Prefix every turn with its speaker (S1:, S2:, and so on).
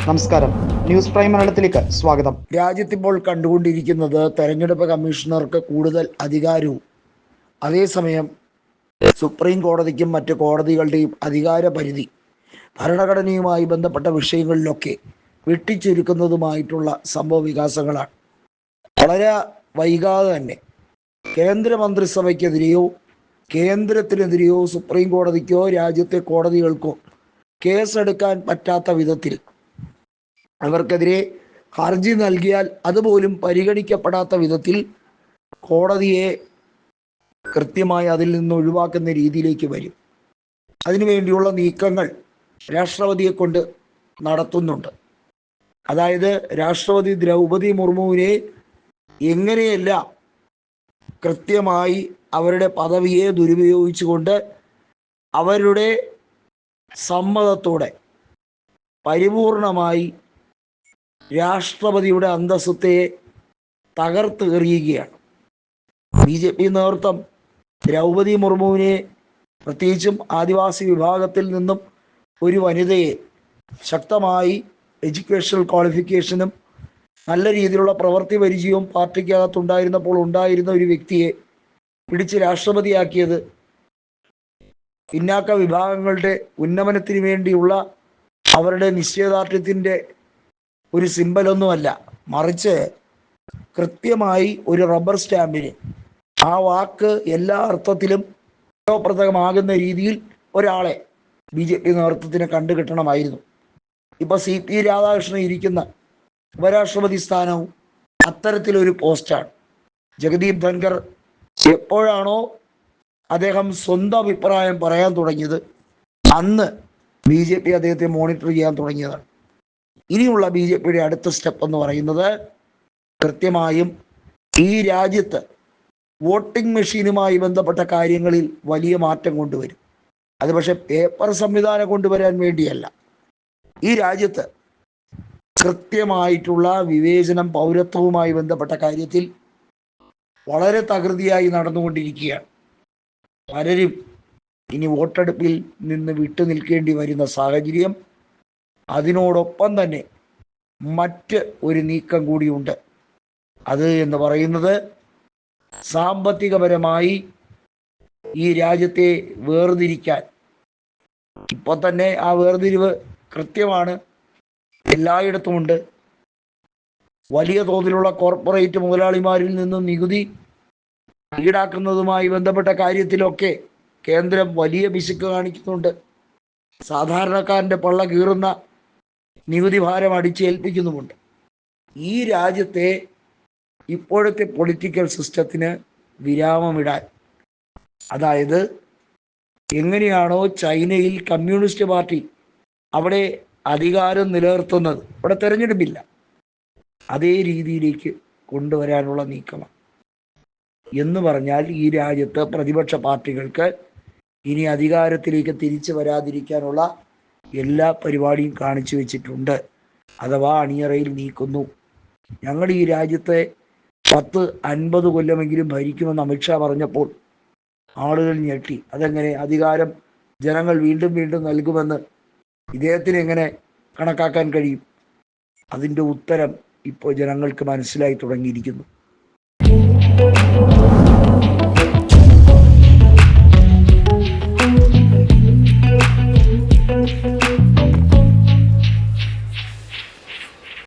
S1: നമസ്കാരം, news prime മലയാളത്തിലേക്ക് സ്വാഗതം.
S2: രാജ്യത്തിപ്പോൾ കണ്ടുകൊണ്ടിരിക്കുന്നത് തെരഞ്ഞെടുപ്പ് കമ്മീഷണർക്ക് കൂടുതൽ അധികാരവും അതേസമയം സുപ്രീം കോടതിക്കും മറ്റ് കോടതികളുടെയും അധികാര പരിധി ഭരണഘടനയുമായി ബന്ധപ്പെട്ട വിഷയങ്ങളിലൊക്കെ വെട്ടിച്ചുരുക്കുന്നതുമായിട്ടുള്ള സംഭവ വികാസങ്ങളാണ്. വളരെ വൈകാതെ തന്നെ കേന്ദ്രമന്ത്രിസഭയ്ക്കെതിരെയോ കേന്ദ്രത്തിനെതിരെയോ സുപ്രീം കോടതിക്കോ രാജ്യത്തെ കോടതികൾക്കോ കേസെടുക്കാൻ പറ്റാത്ത വിധത്തിൽ അവർക്കെതിരെ ഹർജി നൽകിയാൽ അതുപോലും പരിഗണിക്കപ്പെടാത്ത വിധത്തിൽ കോടതിയെ കൃത്യമായി അതിൽ നിന്ന് ഒഴിവാക്കുന്ന രീതിയിലേക്ക് വരും. അതിനുവേണ്ടിയുള്ള നീക്കങ്ങൾ രാഷ്ട്രപതിയെ കൊണ്ട് നടത്തുന്നുണ്ട്. അതായത് രാഷ്ട്രപതി ദ്രൗപദി മുർമുവിനെ എങ്ങനെയെല്ലാം കൃത്യമായി അവരുടെ പദവിയെ ദുരുപയോഗിച്ചുകൊണ്ട് അവരുടെ സമ്മതത്തോടെ പരിപൂർണമായി രാഷ്ട്രപതിയുടെ അന്തസ്സത്തെ തകർത്തെറിയുകയാണ്. BJP നേതൃത്വം ദ്രൗപദി മുർമുവിനെ, പ്രത്യേകിച്ചും ആദിവാസി വിഭാഗത്തിൽ നിന്നും ഒരു വനിതയെ, ശക്തമായി എഡ്യൂക്കേഷണൽ ക്വാളിഫിക്കേഷനും നല്ല രീതിയിലുള്ള പ്രവൃത്തി പരിചയവും പാർട്ടിക്കകത്തുണ്ടായിരുന്നപ്പോൾ ഉണ്ടായിരുന്ന ഒരു വ്യക്തിയെ പിടിച്ച് രാഷ്ട്രപതിയാക്കിയത് പിന്നാക്ക വിഭാഗങ്ങളുടെ ഉന്നമനത്തിന് വേണ്ടിയുള്ള അവരുടെ നിശ്ചയദാർഢ്യത്തിൻ്റെ ഒരു സിമ്പലൊന്നുമല്ല, മറിച്ച് കൃത്യമായി ഒരു റബ്ബർ സ്റ്റാമ്പിന് ആ വാക്ക് എല്ലാ അർത്ഥത്തിലും ഉപയോഗപ്രദമാകുന്ന രീതിയിൽ ഒരാളെ BJP നേതൃത്വത്തിന് കണ്ടുകിട്ടണമായിരുന്നു. ഇപ്പോൾ CP രാധാകൃഷ്ണൻ ഇരിക്കുന്ന ഉപരാഷ്ട്രപതി സ്ഥാനവും അത്തരത്തിലൊരു പോസ്റ്റാണ്. ജഗദീപ് ധൻഖർ എപ്പോഴാണോ അദ്ദേഹം സ്വന്തം അഭിപ്രായം പറയാൻ തുടങ്ങിയത് അന്ന് BJP അദ്ദേഹത്തെ മോണിറ്റർ ചെയ്യാൻ തുടങ്ങിയതാണ്. ഇനിയുള്ള BJPയുടെ അടുത്ത സ്റ്റെപ്പ് എന്ന് പറയുന്നത് കൃത്യമായും ഈ രാജ്യത്ത് വോട്ടിംഗ് മെഷീനുമായി ബന്ധപ്പെട്ട കാര്യങ്ങളിൽ വലിയ മാറ്റം കൊണ്ടുവരും. അത് പക്ഷേ പേപ്പർ സംവിധാനം കൊണ്ടുവരാൻ വേണ്ടിയല്ല. ഈ രാജ്യത്ത് കൃത്യമായിട്ടുള്ള വിവേചനം, പൗരത്വവുമായി ബന്ധപ്പെട്ട കാര്യത്തിൽ വളരെ തകൃതിയായി നടന്നുകൊണ്ടിരിക്കുകയാണ്. പലരും ഇനി വോട്ടെടുപ്പിൽ നിന്ന് വിട്ടുനിൽക്കേണ്ടി വരുന്ന സാഹചര്യം, അതിനോടൊപ്പം തന്നെ മറ്റ് ഒരു നീക്കം കൂടിയുണ്ട്. അത് എന്ന് പറയുന്നത് സാമ്പത്തികപരമായി ഈ രാജ്യത്തെ വേർതിരിക്കാൻ, ഇപ്പോൾ തന്നെ ആ വേർതിരിവ് കൃത്യമാണ്, എല്ലായിടത്തുമുണ്ട്. വലിയ തോതിലുള്ള കോർപ്പറേറ്റ് മുതലാളിമാരിൽ നിന്നും നികുതി ഈടാക്കുന്നതുമായി ബന്ധപ്പെട്ട കാര്യത്തിലൊക്കെ കേന്ദ്രം വലിയ പിശുക്ക് കാണിക്കുന്നുണ്ട്. സാധാരണക്കാരൻ്റെ പള്ള കീറുന്ന നികുതി ഭാരം അടിച്ചേൽപ്പിക്കുന്നുമുണ്ട്. ഈ രാജ്യത്തെ ഇപ്പോഴത്തെ പൊളിറ്റിക്കൽ സിസ്റ്റത്തിന് വിരാമമിടാൻ, അതായത് എങ്ങനെയാണോ ചൈനയിൽ കമ്മ്യൂണിസ്റ്റ് പാർട്ടി അവിടെ അധികാരം നിലനിർത്തുന്നത്, അവിടെ തെരഞ്ഞെടുപ്പില്ല, അതേ രീതിയിലേക്ക് കൊണ്ടുവരാനുള്ള നീക്കമാണ്. എന്ന് പറഞ്ഞാൽ ഈ രാജ്യത്ത് പ്രതിപക്ഷ പാർട്ടികൾക്ക് ഇനി അധികാരത്തിലേക്ക് തിരിച്ചു വരാതിരിക്കാനുള്ള എല്ലാ പരിപാടിയും കാണിച്ചു വെച്ചിട്ടുണ്ട്, അഥവാ അണിയറയിൽ നീക്കുന്നു. ഞങ്ങൾ ഈ രാജ്യത്തെ 10-50 കൊല്ലമെങ്കിലും ഭരിക്കുമെന്ന് അമിത്ഷാ പറഞ്ഞപ്പോൾ ആളുകൾ ഞെട്ടി. അതെങ്ങനെ അധികാരം ജനങ്ങൾ വീണ്ടും വീണ്ടും നൽകുമെന്ന് ഇദ്ദേഹത്തിന് എങ്ങനെ കണക്കാക്കാൻ കഴിയും? അതിൻ്റെ ഉത്തരം ഇപ്പോൾ ജനങ്ങൾക്ക് മനസ്സിലായി തുടങ്ങിയിരിക്കുന്നു.